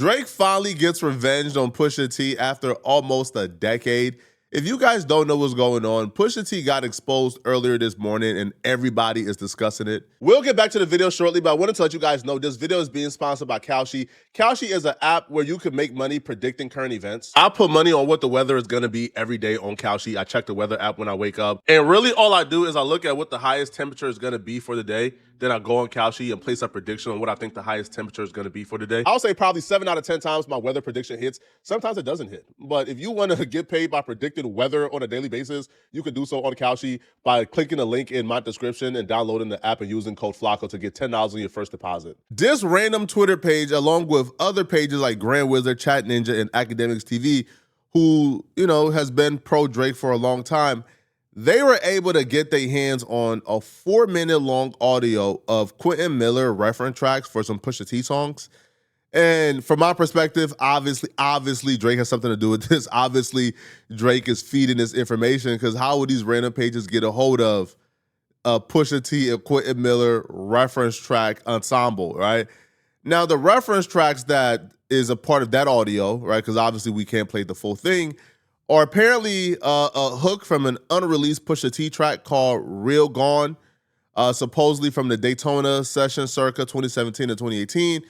Drake finally gets revenge on Pusha T after almost a decade. If you guys don't know what's going on, Pusha T got exposed earlier this morning and everybody is discussing it. We'll get back to the video shortly, but I wanted to let you guys know this video is being sponsored by Kalshi. Kalshi is an app where you can make money predicting current events. I put money on what the weather is going to be every day on Kalshi. I check the weather app when I wake up. And really all I do is I look at what the highest temperature is going to be for the day. Then I go on Kalshi and place a prediction on what I think the highest temperature is going to be for the day. I'll say probably 7 out of 10 times my weather prediction hits. Sometimes it doesn't hit. But if you want to get paid by predicting weather on a daily basis, you can do so on Kalshi by clicking the link in my description and downloading the app and using code FLACO to get $10 on your first deposit. This random Twitter page, along with other pages like Grand Wizard, Chat Ninja, and Academics TV, who, has been pro Drake for a long time, they were able to get their hands on a 4-minute long audio of Quentin Miller reference tracks for some Pusha T songs. And from my perspective, obviously Drake has something to do with this. Obviously, Drake is feeding this information, because how would these random pages get a hold of a Pusha T and Quentin Miller reference track ensemble, right? Now, the reference tracks that is a part of that audio, right, because obviously we can't play the full thing, or apparently a hook from an unreleased Pusha T track called Real Gone, supposedly from the Daytona session circa 2017 and 2018.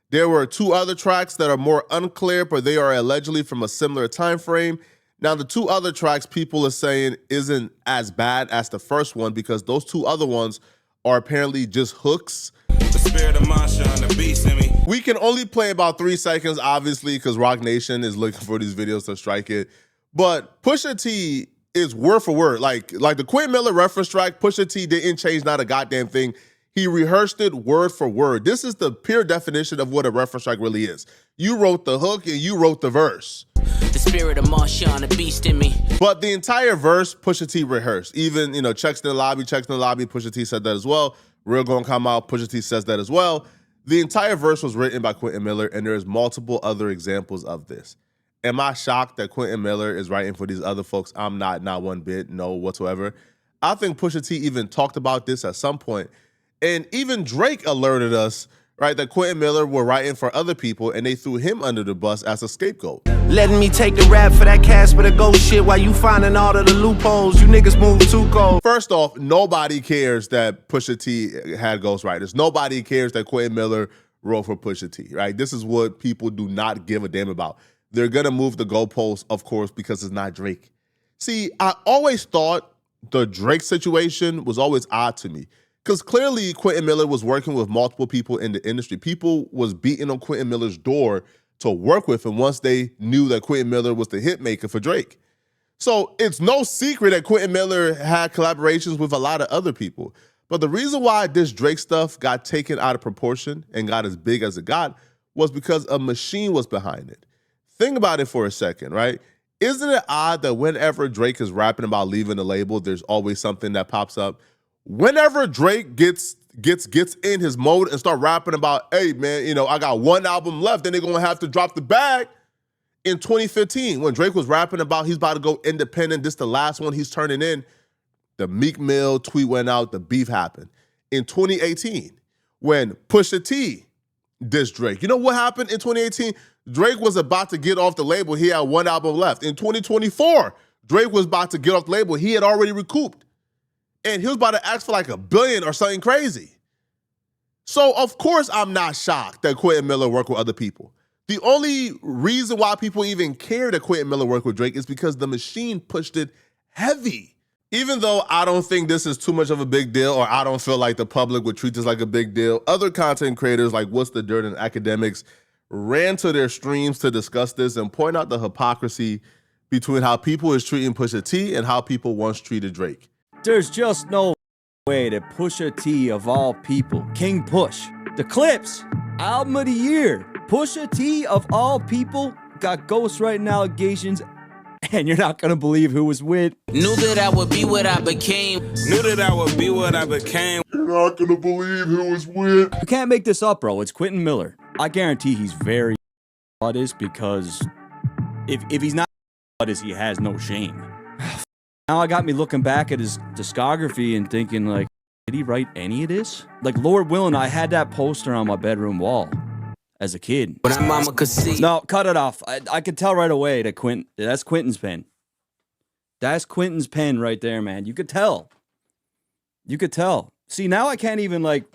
There were 2 other tracks that are more unclear, but they are allegedly from a similar time frame. Now, the 2 other tracks people are saying isn't as bad as the first one, because those 2 other ones are apparently just hooks. The spirit of Masha on the beast in me. We can only play about 3 seconds, obviously, because Rock Nation is looking for these videos to strike it. But Pusha T is word for word. Like the Quentin Miller reference track, Pusha T didn't change not a goddamn thing. He rehearsed it word for word. This is the pure definition of what a reference track really is. You wrote the hook and you wrote the verse. The spirit of Marshawn, the beast in me. But the entire verse, Pusha T rehearsed. Even, checks in the lobby, Pusha T said that as well. Real Gonna Come Out, Pusha T says that as well. The entire verse was written by Quentin Miller, and there's multiple other examples of this. Am I shocked that Quentin Miller is writing for these other folks? I'm not one bit, no whatsoever. I think Pusha T even talked about this at some point. And even Drake alerted us, right, that Quentin Miller were writing for other people, and they threw him under the bus as a scapegoat. Letting me take the rap for that cash for the ghost shit while you finding all of the loopholes. You niggas move too cold. First off, nobody cares that Pusha T had ghostwriters. Nobody cares that Quentin Miller wrote for Pusha T, right? This is what people do not give a damn about. They're going to move the goalposts, of course, because it's not Drake. See, I always thought the Drake situation was always odd to me, because clearly Quentin Miller was working with multiple people in the industry. People was beating on Quentin Miller's door to work with him once they knew that Quentin Miller was the hit maker for Drake. So it's no secret that Quentin Miller had collaborations with a lot of other people. But the reason why this Drake stuff got taken out of proportion and got as big as it got was because a machine was behind it. Think about it for a second, right? Isn't it odd that whenever Drake is rapping about leaving the label, there's always something that pops up? Whenever Drake gets in his mode and start rapping about, hey, man, I got 1 album left, then they're going to have to drop the bag. In 2015, when Drake was rapping about he's about to go independent, this the last one he's turning in, the Meek Mill tweet went out, the beef happened. In 2018, when Pusha T dissed Drake, you know what happened in 2018? Drake was about to get off the label. He had 1 album left. In 2024, Drake was about to get off the label. He had already recouped. And he was about to ask for like $1 billion or something crazy. So, of course, I'm not shocked that Quentin Miller worked with other people. The only reason why people even care that Quentin Miller worked with Drake is because the machine pushed it heavy. Even though I don't think this is too much of a big deal, or I don't feel like the public would treat this like a big deal, other content creators like What's the Dirt and Academics ran to their streams to discuss this and point out the hypocrisy between how people is treating Pusha T and how people once treated Drake. There's just no way that Pusha T, of all people, King Push, the Clips, Album of the Year, Pusha T, of all people, got ghostwriting allegations, and you're not gonna believe who was with. Knew that I would be what I became. Knew that I would be what I became. You're not gonna believe who was with. You can't make this up, bro. It's Quentin Miller. I guarantee he's very honest, because if he's not honest, he has no shame. Now I got me looking back at his discography and thinking, like, did he write any of this? Like, Lord willing, I had that poster on my bedroom wall. as a kid. But my mama could see. No, cut it off. I could tell right away that that's Quentin's pen. That's Quentin's pen right there, man. You could tell. You could tell. See, now I can't even, like,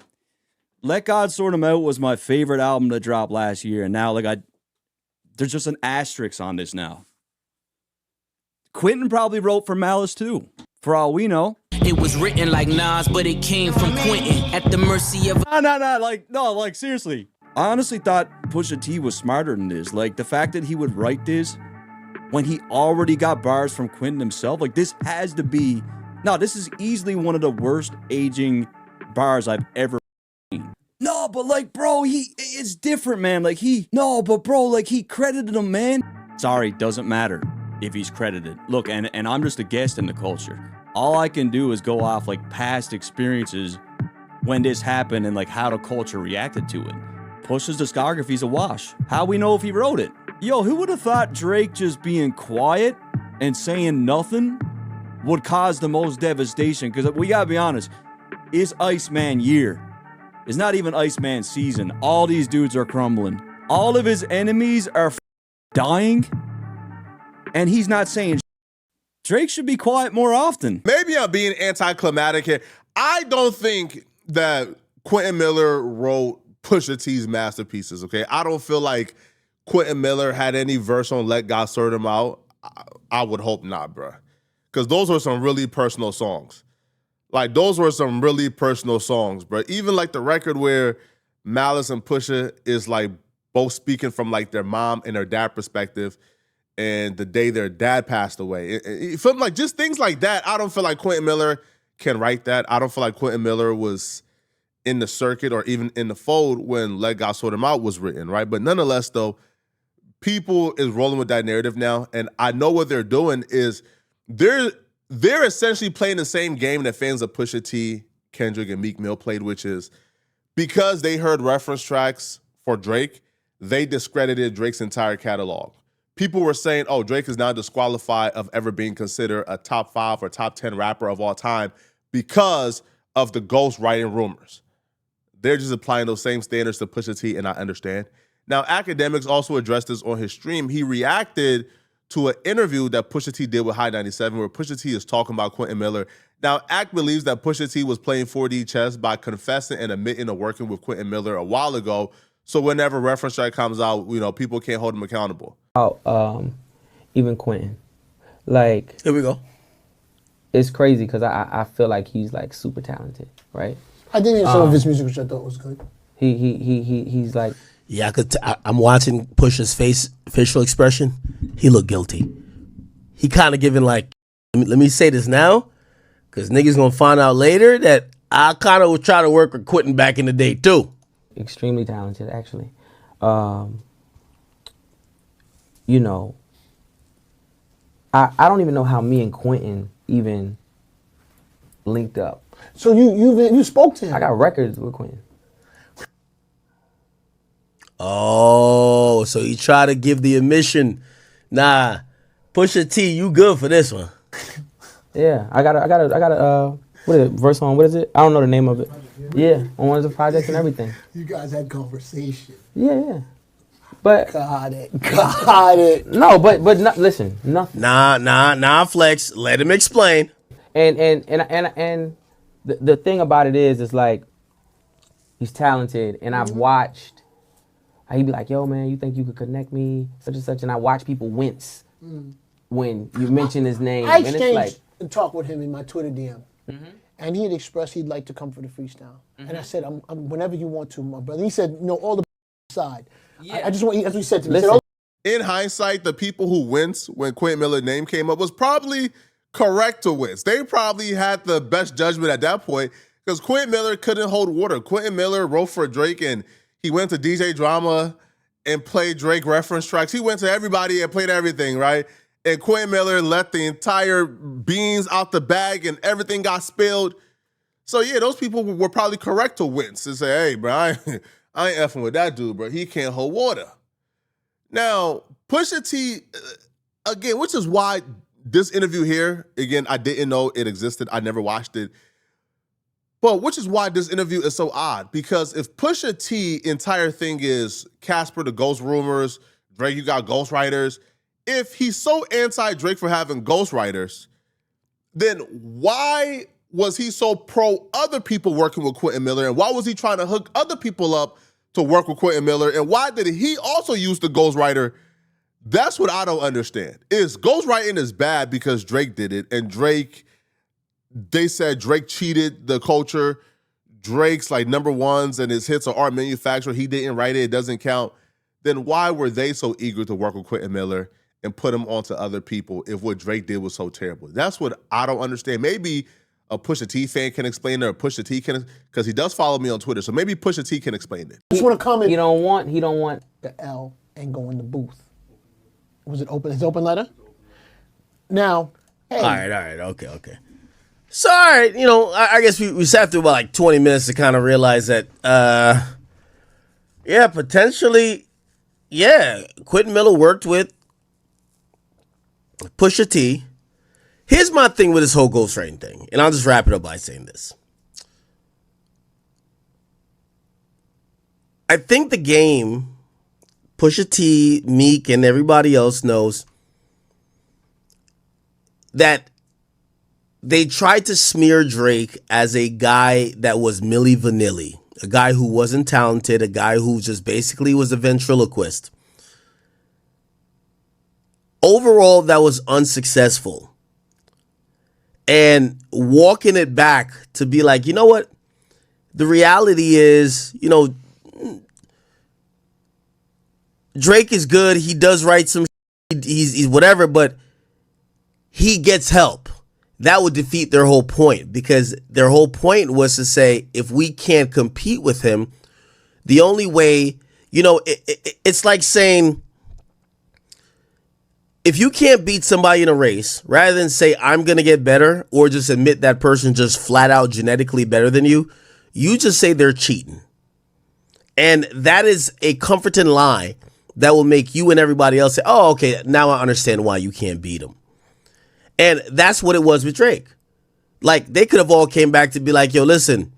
Let God Sort Him Out was my favorite album to drop last year, and now, like, there's just an asterisk on this now. Quentin probably wrote for Malice, too, for all we know. It was written like Nas, but it came from Quentin. At the mercy of... No, seriously. I honestly thought Pusha T was smarter than this. Like, the fact that he would write this when he already got bars from Quentin himself, like, this has to be... No, this is easily one of the worst aging bars I've ever seen. No, but, like, bro, it's different, man. Like, he credited him, man. Sorry, doesn't matter if he's credited. Look, and I'm just a guest in the culture. All I can do is go off, like, past experiences when this happened and, like, how the culture reacted to it. Push's discography's a wash. How we know if he wrote it? Yo, who would have thought Drake just being quiet and saying nothing would cause the most devastation? Because we gotta be honest, it's Iceman year. It's not even Iceman season. All these dudes are crumbling. All of his enemies are dying, and he's not saying shit. Drake should be quiet more often. Maybe I'm being anticlimactic here. I don't think that Quentin Miller wrote Pusha T's masterpieces, okay? I don't feel like Quentin Miller had any verse on Let God Sort Him Out. I would hope not, bro. Because those were some really personal songs. Like, those were some really personal songs, bro. Even, like, the record where Malice and Pusha is, like, both speaking from, like, their mom and their dad perspective and the day their dad passed away. It felt like just things like that. I don't feel like Quentin Miller can write that. I don't feel like Quentin Miller was in the circuit or even in the fold when Let God Sort Him Out was written, right? But nonetheless, though, people is rolling with that narrative now, and I know what they're doing is they're essentially playing the same game that fans of Pusha T, Kendrick, and Meek Mill played, which is because they heard reference tracks for Drake, they discredited Drake's entire catalog. People were saying, oh, Drake is now disqualified of ever being considered a top 5 or top 10 rapper of all time because of the ghostwriting rumors. They're just applying those same standards to Pusha T, and I understand. Now, Academics also addressed this on his stream. He reacted to an interview that Pusha T did with High 97 where Pusha T is talking about Quentin Miller. Now, Ack believes that Pusha T was playing 4D chess by confessing and admitting to working with Quentin Miller a while ago. So whenever reference track comes out, you know, people can't hold him accountable. Even Quentin. Like, here we go. It's crazy because I feel like he's like super talented, right? I did hear some of his music, which I thought was good. He's like... Yeah, I'm watching Pusha's facial expression. He looked guilty. He kind of giving like, let me say this now, because niggas gonna find out later that I kind of would try to work with Quentin back in the day too. Extremely talented, actually. You know, I don't even know how me and Quentin even linked up. So you spoke to him? I got records with Quentin. Oh, so you try to give the admission. Nah, Pusha T, you good for this one. Yeah, I got a what is it, verse on, what is it? I don't know the name of it. Yeah, on one of the projects and everything. You guys had conversation. Yeah. But got it. No, but listen, nothing. Nah, Flex. Let him explain. And the thing about it is like he's talented, and I've watched. He'd be like, yo, man, you think you could connect me, such and such, and I watch people wince when you mention his name. I and it's like, exchanged and talked with him in my Twitter DM, and he had expressed he'd like to come for the freestyle, and I said, I'm whenever you want to, my brother. He said, no, all the side. Yeah. I just want, as we said to me, he said, in hindsight, the people who winced when Quentin Miller's name came up was probably correct to wince. They probably had the best judgment at that point because Quentin Miller couldn't hold water. Quentin Miller wrote for Drake, and he went to DJ Drama and played Drake reference tracks. He went to everybody and played everything, right? And Quentin Miller let the entire beans out the bag and everything got spilled. So, yeah, those people were probably correct to wince and say, hey, bro, I ain't effing with that dude, bro. He can't hold water. Now, Pusha T, again, which is why this interview here, again, I didn't know it existed. I never watched it. But which is why this interview is so odd, because if Pusha T entire thing is Casper the Ghost rumors, Drake, you got ghostwriters, if he's so anti-Drake for having ghostwriters, then why was he so pro other people working with Quentin Miller? And why was he trying to hook other people up to work with Quentin Miller? And why did he also use the ghostwriter? That's what I don't understand. Is ghostwriting is bad because Drake did it, and Drake, they said Drake cheated the culture. Drake's like number ones and his hits are art manufactured. He didn't write it. It doesn't count. Then why were they so eager to work with Quentin Miller and put him onto other people if what Drake did was so terrible? That's what I don't understand. Maybe a Pusha T fan can explain it, or Pusha T can, because he does follow me on Twitter. So maybe Pusha T can explain it. I just want to comment. He don't want the L and go in the booth. Was it open? His open letter? Now, hey. All right, okay. So, all right, you know, I guess we sat through about like 20 minutes to kind of realize that, yeah, potentially, yeah, Quentin Miller worked with Pusha T. Here's my thing with this whole ghostwriting thing, and I'll just wrap it up by saying this. I think the game, Pusha T, Meek, and everybody else knows that they tried to smear Drake as a guy that was Milli Vanilli, a guy who wasn't talented, a guy who just basically was a ventriloquist. Overall, that was unsuccessful. And walking it back to be like, you know what? The reality is, you know, Drake is good. He does write some shit. He's whatever, but he gets help. That would defeat their whole point, because their whole point was to say, if we can't compete with him, the only way, you know, it's like saying, if you can't beat somebody in a race, rather than say, I'm going to get better, or just admit that person just flat out genetically better than you, you just say they're cheating. And that is a comforting lie that will make you and everybody else say, oh, okay, now I understand why you can't beat him. And that's what it was with Drake. Like, they could have all came back to be like, yo, listen,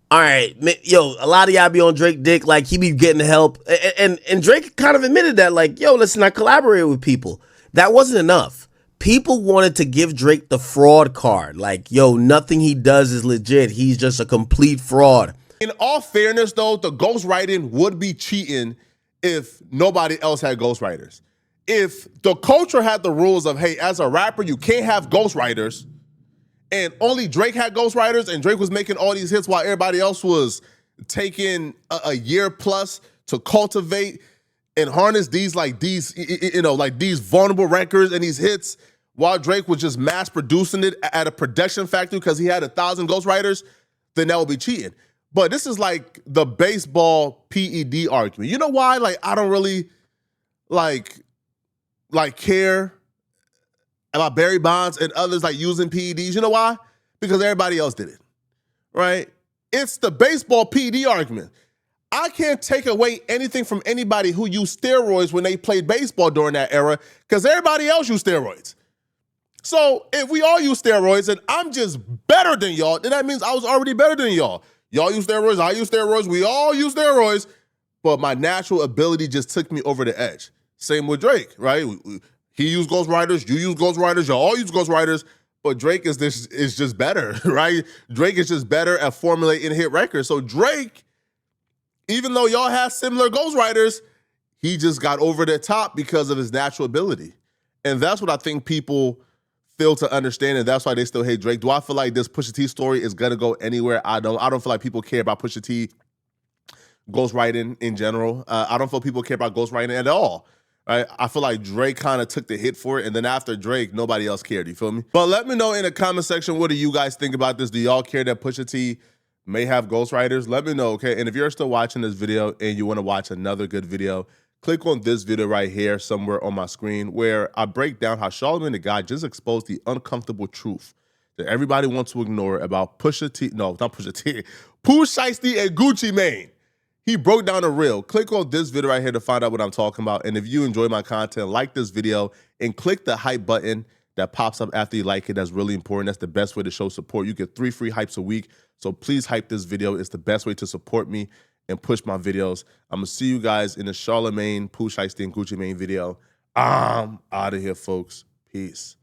all right, yo, a lot of y'all be on Drake dick, like, he be getting help. And Drake kind of admitted that, like, yo, listen, I collaborated with people. That wasn't enough. People wanted to give Drake the fraud card. Like, yo, nothing he does is legit. He's just a complete fraud. In all fairness, though, the ghostwriting would be cheating if nobody else had ghostwriters. If the culture had the rules of, hey, as a rapper, you can't have ghostwriters, and only Drake had ghostwriters, and Drake was making all these hits while everybody else was taking a year plus to cultivate and harness these vulnerable records and these hits, while Drake was just mass producing it at a production factory because he had 1,000 ghostwriters, then that would be cheating. But this is like the baseball PED argument. You know why? Like, I don't really care about Barry Bonds and others like using PEDs. You know why? Because everybody else did it, right? It's the baseball PED argument. I can't take away anything from anybody who used steroids when they played baseball during that era, because everybody else used steroids. So if we all use steroids and I'm just better than y'all, then that means I was already better than y'all. Y'all use steroids, I use steroids, we all use steroids, but my natural ability just took me over the edge. Same with Drake, right? He used ghostwriters, you use ghostwriters, y'all all use ghostwriters, but Drake is just better, right? Drake is just better at formulating hit records. So Drake, even though y'all have similar ghostwriters, he just got over the top because of his natural ability. And that's what I think people fail to understand, and that's why they still hate Drake. Do I feel like this Pusha T story is gonna go anywhere? I don't feel like people care about Pusha T ghostwriting in general. I don't feel people care about ghostwriting at all. Right? I feel like Drake kind of took the hit for it, and then after Drake, nobody else cared. You feel me? But let me know in the comment section, what do you guys think about this? Do y'all care that Pusha T may have ghostwriters? Let me know, okay? And if you're still watching this video and you want to watch another good video, click on this video right here somewhere on my screen, where I break down how Charlamagne the God just exposed the uncomfortable truth that everybody wants to ignore about Pusha T. No, not Pusha T. Pooh Shiesty and Gucci Mane. He broke down the real. Click on this video right here to find out what I'm talking about. And if you enjoy my content, like this video and click the hype button that pops up after you like it. That's really important. That's the best way to show support. You get 3 free hypes a week. So please hype this video. It's the best way to support me and push my videos. I'm going to see you guys in the Charlemagne, Pusha T, and Gucci Mane video. I'm out of here, folks. Peace.